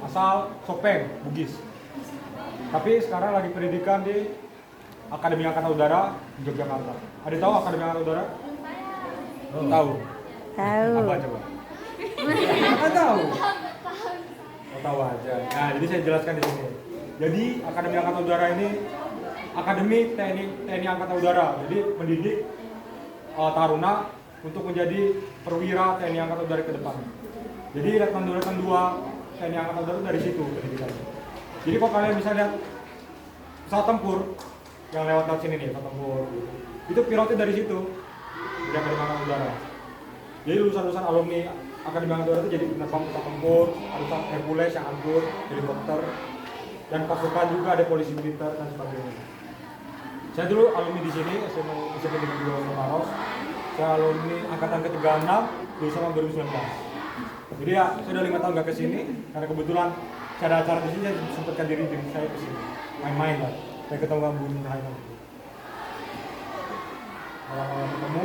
asal Sopeng, Bugis. Tapi sekarang lagi pendidikan di Akademi Angkatan Udara di Yogyakarta. Ada tahu Akademi Angkatan Udara? Tahu. Tahu. Apa coba? Nggak tahu. Oh, tahu aja. Nah, jadi saya jelaskan di sini. Jadi Akademi Angkatan Udara ini Akademi TNI Angkatan Udara. Jadi mendidik taruna untuk menjadi perwira TNI Angkatan Udara ke depan. Jadi Letnan 2 TNI Angkatan Udara dari situ pendidikannya. Jadi kalau kalian bisa lihat pesawat tempur yang lewat sini nih, pesawat tempur gitu. Itu pilotnya dari situ. Dari Akademi Angkatan Udara. Jadi lulusan alumni Akademi Angkatan Udara itu jadi penerbang pesawat tempur, ada Hercules yang angkut, helikopter, dan pasukan juga ada polisi militer dan sebagainya. Saya dulu alumni di sini, SMP Negeri 2 Maros. Saya alumni angkatan ke-36, lulusan tahun 2019. Jadi ya, saya udah 5 tahun gak kesini, karena kebetulan saya ada acara di sini, saya sempatkan diri saya kesini, main-main lah. Saya ketemu dengan Bu Nurhayman. Kalau ketemu,